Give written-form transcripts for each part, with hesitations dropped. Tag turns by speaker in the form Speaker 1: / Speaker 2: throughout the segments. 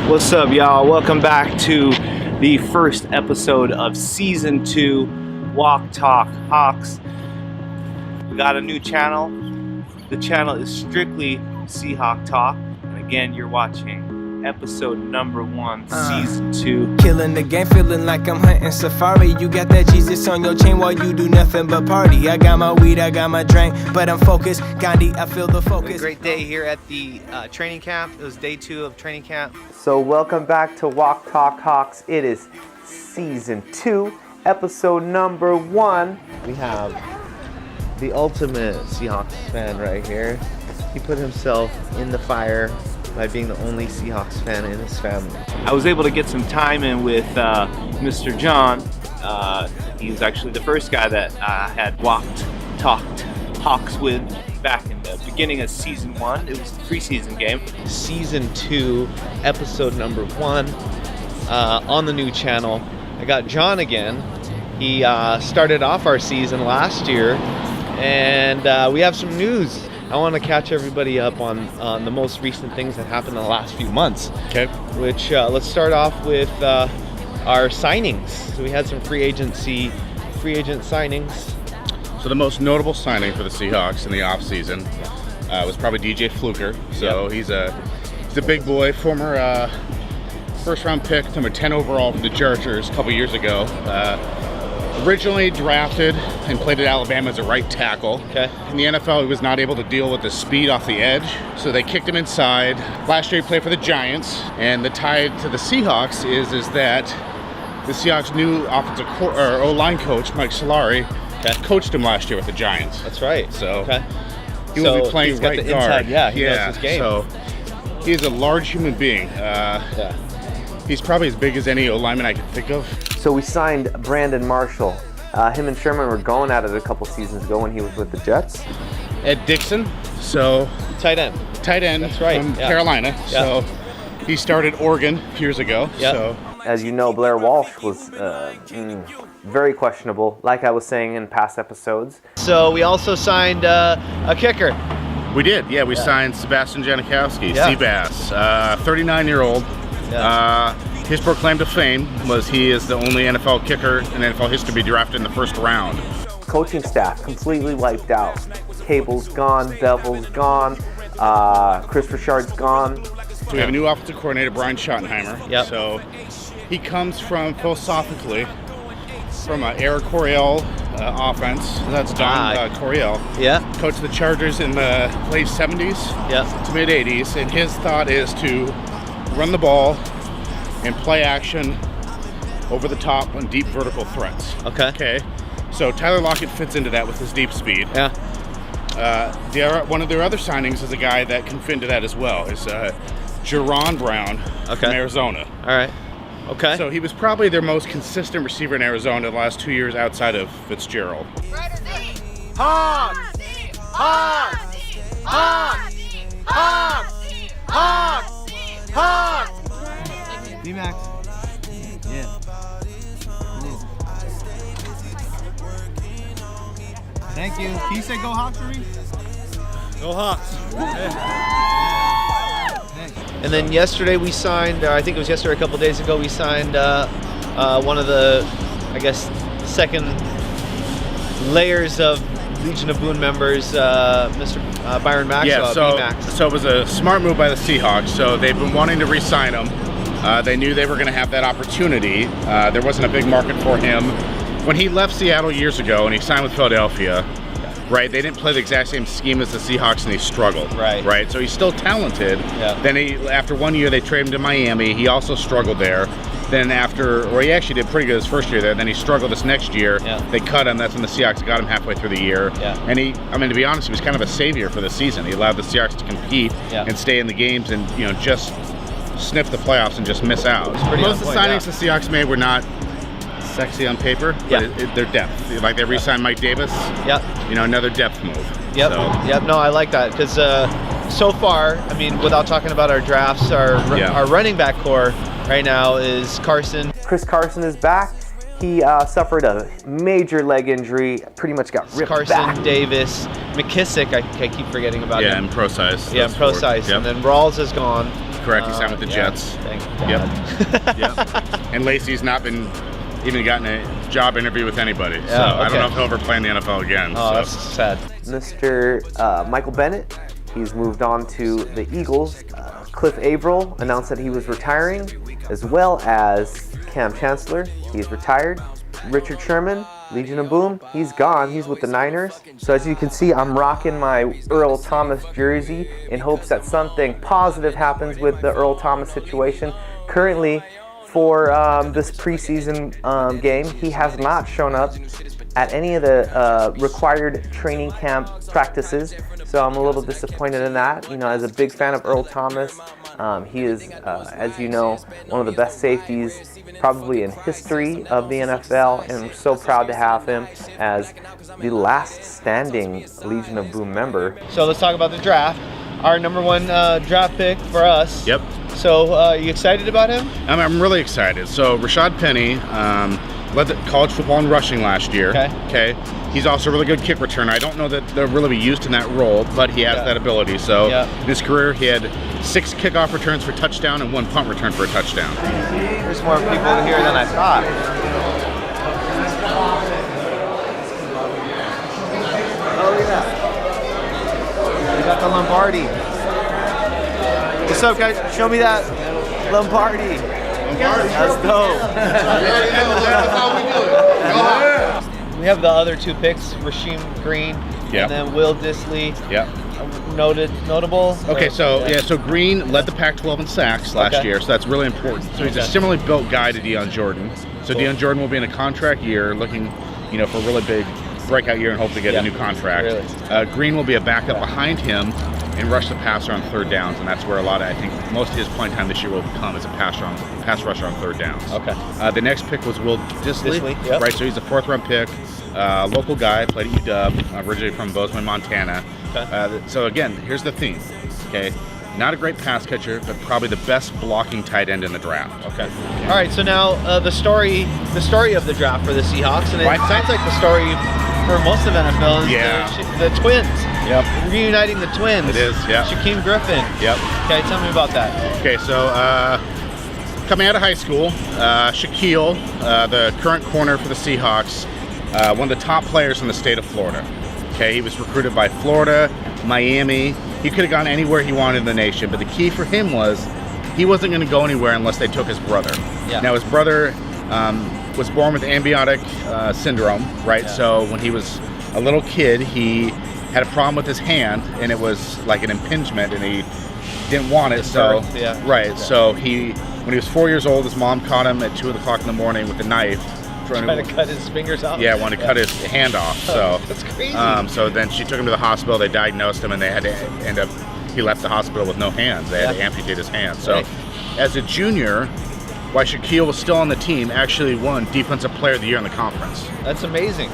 Speaker 1: What's up, y'all? Welcome back to the first episode of Season 2 Walk Talk Hawks. We got a new channel. The channel is strictly Seahawk Talk. And again, you're watching episode number 1, Season 2.
Speaker 2: Killing the game, feeling like I'm hunting safari. You got that Jesus on your chain while you do nothing but party. I got my weed, I got my drink, but I'm focused. Gandhi, I feel the focus.
Speaker 1: A great day here at the training camp. It was day 2 of training camp.
Speaker 3: So welcome back to Walk Talk Hawks. It is Season 2, episode number 1. We have the ultimate Seahawks fan right here. He put himself in the fire by being the only Seahawks fan in his family.
Speaker 1: I was able to get some time in with Mr. John. He was actually the first guy that I had talked Hawks with back in the beginning of Season 1. It was the preseason game.
Speaker 3: Season 2, episode number 1 on the new channel. I got John again. He started off our season last year, and we have some news. I want to catch everybody up on the most recent things that happened in the last few months.
Speaker 4: Okay.
Speaker 3: Which let's start off with our signings. So we had some free agent signings.
Speaker 4: So the most notable signing for the Seahawks in the offseason was probably DJ Fluker. So he's a big boy, former first-round pick, number 10 overall from the Chargers a couple years ago. Originally drafted and played at Alabama as a right tackle.
Speaker 3: Okay.
Speaker 4: In the NFL, he was not able to deal with the speed off the edge, so they kicked him inside. Last year, he played for the Giants, and the tie to the Seahawks is that the Seahawks' new offensive O-line coach, Mike Solari, coached him last year with the Giants.
Speaker 3: That's right.
Speaker 4: So he will be playing
Speaker 3: he's got
Speaker 4: right
Speaker 3: the
Speaker 4: guard.
Speaker 3: inside, he knows his game.
Speaker 4: So he's a large human being. He's probably as big as any O-lineman I can think of.
Speaker 3: So we signed Brandon Marshall. Him and Sherman were going at it a couple seasons ago when he was with the Jets.
Speaker 4: Ed Dixon, so
Speaker 3: Tight end.
Speaker 4: That's right, from Carolina. Yeah. So he started Oregon years ago.
Speaker 3: Yeah.
Speaker 4: So
Speaker 3: As you know, Blair Walsh was very questionable, like I was saying in past episodes.
Speaker 2: So we also signed a kicker.
Speaker 4: we did, we signed Sebastian Janikowski,
Speaker 2: Yeah.
Speaker 4: Seabass, 39-year-old. His proclaim to fame was he is the only NFL kicker in NFL history to be drafted in the first round.
Speaker 3: Coaching staff completely wiped out. Cable's gone, Bevel's gone, Chris Richard's gone.
Speaker 4: So we have a new offensive coordinator, Brian Schottenheimer.
Speaker 3: Yep.
Speaker 4: So he comes from, philosophically, from an Eric Coryell offense. That's Don Coryell.
Speaker 3: Yeah.
Speaker 4: Coached the Chargers in the late 70s to mid 80s, and his thought is to run the ball and play action over the top on deep vertical threats.
Speaker 3: Okay.
Speaker 4: So Tyler Lockett fits into that with his deep speed.
Speaker 3: Yeah.
Speaker 4: One of their other signings is a guy that can fit into that as well. Is Jerron Brown from Arizona.
Speaker 3: All right. Okay.
Speaker 4: So he was probably their most consistent receiver in Arizona the last 2 years outside of Fitzgerald.
Speaker 2: Hawks! Hawks! Hawks! Hawks! Hawks! Hawks!
Speaker 5: D-Max. Yeah. Thank you. Can you say go Hawks for me?
Speaker 4: Go Hawks!
Speaker 2: And then yesterday we signed, I think it was yesterday, a couple days ago, we signed one of the, I guess, second layers of Legion of Boone members, Mr. Byron Maxwell, B-Max.
Speaker 4: So it was a smart move by the Seahawks. So they've been wanting to re-sign him. They knew they were going to have that opportunity. There wasn't a big market for him. When he left Seattle years ago and he signed with Philadelphia, right, they didn't play the exact same scheme as the Seahawks and they struggled. Right. So he's still talented.
Speaker 3: Yeah.
Speaker 4: Then after 1 year, they traded him to Miami. He also struggled there. Then he actually did pretty good his first year there. Then he struggled this next year.
Speaker 3: Yeah.
Speaker 4: They cut him. That's when the Seahawks got him halfway through the year.
Speaker 3: Yeah.
Speaker 4: And to be honest, he was kind of a savior for the season. He allowed the Seahawks to compete and stay in the games and, just sniff the playoffs and just miss out. Most of the signings the Seahawks made were not sexy on paper, but they're depth. Like they re-signed Mike Davis.
Speaker 3: Yep.
Speaker 4: Another depth move.
Speaker 3: Yep.
Speaker 4: So.
Speaker 3: Yep. No, I like that because so far, I mean, without talking about our drafts, our running back core right now is Carson.
Speaker 6: Chris Carson is back. He suffered a major leg injury, pretty much got ripped back.
Speaker 3: Carson, Davis, McKissick, I keep forgetting about him.
Speaker 4: Yeah, and pro size.
Speaker 3: Yeah, pro size.
Speaker 4: Yep.
Speaker 3: And then Rawls is gone.
Speaker 4: correct. He signed with the Jets.
Speaker 2: Thank God.
Speaker 4: Yep. And Lacey's not been even gotten a job interview with anybody. So
Speaker 2: Yeah,
Speaker 4: I don't
Speaker 2: okay.
Speaker 4: know if he'll ever play in the NFL again.
Speaker 2: Oh,
Speaker 4: so.
Speaker 2: that's sad.
Speaker 6: Mr. Michael Bennett, he's moved on to the Eagles. Cliff Averill announced that he was retiring, as well as Cam Chancellor, he's retired. Richard Sherman, Legion of Boom, he's gone. He's with the Niners. So as you can see, I'm rocking my Earl Thomas jersey in hopes that something positive happens with the Earl Thomas situation. Currently, for this preseason game, he has not shown up at any of the required training camp practices. So I'm a little disappointed in that. You know, as a big fan of Earl Thomas, he is, as you know, one of the best safeties probably in history of the NFL, and I'm so proud to have him as the last standing Legion of Boom member.
Speaker 2: So let's talk about the draft. Our number one draft pick for us.
Speaker 4: Yep.
Speaker 2: So are you excited about him?
Speaker 4: I'm really excited. So Rashad Penny led the college football in rushing last year. Okay. He's also a really good kick returner. I don't know that they'll really be used in that role, but he has that ability. So in his career, he had 6 kickoff returns for touchdown and 1 punt return for a touchdown.
Speaker 2: There's more people here than I thought. Oh yeah. We got the Lombardi. What's up, guys? Show me that Lombardi. That's dope.
Speaker 4: That's how we do it.
Speaker 2: We have the other 2 picks, Rasheem Green and then Will Dissly.
Speaker 4: Yep.
Speaker 2: Notable.
Speaker 4: Okay, so Green led the Pac-12 in sacks last year, so that's really important. So he's a similarly built guy to Deion Jordan. So Deion Jordan will be in a contract year, looking, for a really big breakout year and hopefully get a new contract.
Speaker 2: Really?
Speaker 4: Green will be a backup behind him and rush the passer on 3rd downs, and that's where I think most of his playing time this year will come as a pass rusher on 3rd downs.
Speaker 2: Okay.
Speaker 4: The next pick was Will Dissly, right? So he's a 4th-round pick, local guy, played at UW, originally from Bozeman, Montana. Okay. So again, here's the theme. Okay, not a great pass catcher, but probably the best blocking tight end in the draft.
Speaker 2: Okay. All right. So now the story of the draft for the Seahawks, and it sounds like the story for most of NFL is the twins.
Speaker 4: Yep.
Speaker 2: Reuniting the twins.
Speaker 4: It is. Yeah.
Speaker 2: Shaquem Griffin.
Speaker 4: Yep.
Speaker 2: Okay. Tell me about that.
Speaker 4: Okay. So coming out of high school, Shaquille, the current corner for the Seahawks, one of the top players in the state of Florida. Okay, he was recruited by Florida, Miami. He could have gone anywhere he wanted in the nation, but the key for him was he wasn't going to go anywhere unless they took his brother. Yeah. Now his brother was born with amniotic syndrome, right? Yeah. So when he was a little kid, he had a problem with his hand, and it was like an impingement, and he didn't want it. So so when he was 4 years old, his mom caught him at 2 o'clock in the morning with a knife.
Speaker 2: Trying to cut his fingers off?
Speaker 4: Yeah, wanted to cut his hand off. So
Speaker 2: that's crazy.
Speaker 4: So then she took him to the hospital. They diagnosed him, and they had to he left the hospital with no hands. They had to amputate his hand. So as a junior, while Shaquille was still on the team, actually won Defensive Player of the Year in the conference.
Speaker 2: That's amazing.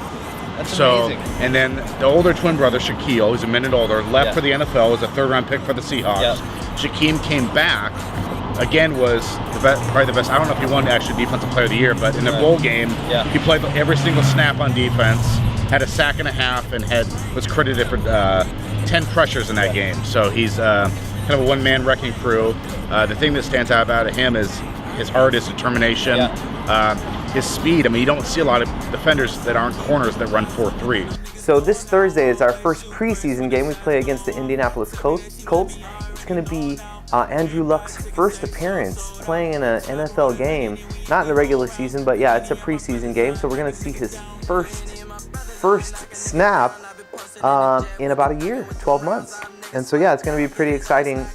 Speaker 2: That's amazing.
Speaker 4: And then the older twin brother, Shaquille, who's a minute older, left for the NFL, was a 3rd-round pick for the Seahawks. Shaquem came back. Again, was probably the best. I don't know if he won actually Defensive Player of the Year, but in the bowl game, he played every single snap on defense, had a sack and a half, and was credited for 10 pressures in that game. So he's kind of a one-man wrecking crew. The thing that stands out about him is his heart, his determination, his speed. I mean, you don't see a lot of defenders that aren't corners that run 4.3.
Speaker 6: So this Thursday is our first preseason game. We play against the Indianapolis Colts. It's going to be Andrew Luck's first appearance playing in an NFL game, not in the regular season, but yeah, it's a preseason game. So we're going to see his first snap in about a year, 12 months. And so yeah, it's going to be a pretty exciting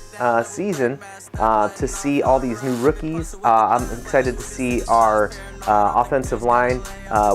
Speaker 6: season to see all these new rookies. I'm excited to see our offensive line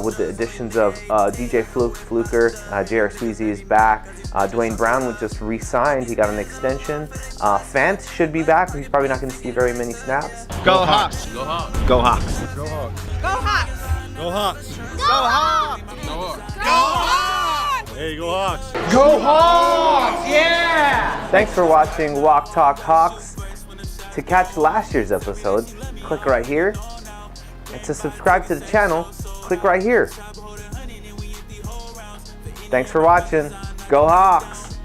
Speaker 6: with the additions of DJ Fluker, J.R. Sweezy is back. Dwayne Brown was just re-signed. He got an extension. Fant should be back. He's probably not going to see very many snaps.
Speaker 2: Go Hawks!
Speaker 5: Go Hawks!
Speaker 2: Go Hawks!
Speaker 5: Go Hawks!
Speaker 7: Go Hawks!
Speaker 5: Go Hawks!
Speaker 7: Go Hawks!
Speaker 5: Go Hawks!
Speaker 7: Go Hawks!
Speaker 5: Hey, go Hawks!
Speaker 7: Go Hawks! Yeah!
Speaker 6: Thanks for watching Walk Talk Hawks. To catch last year's episodes, click right here. And to subscribe to the channel, click right here. Thanks for watching. Go Hawks!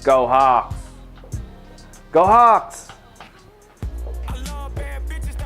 Speaker 6: Go Hawks! Go Hawks!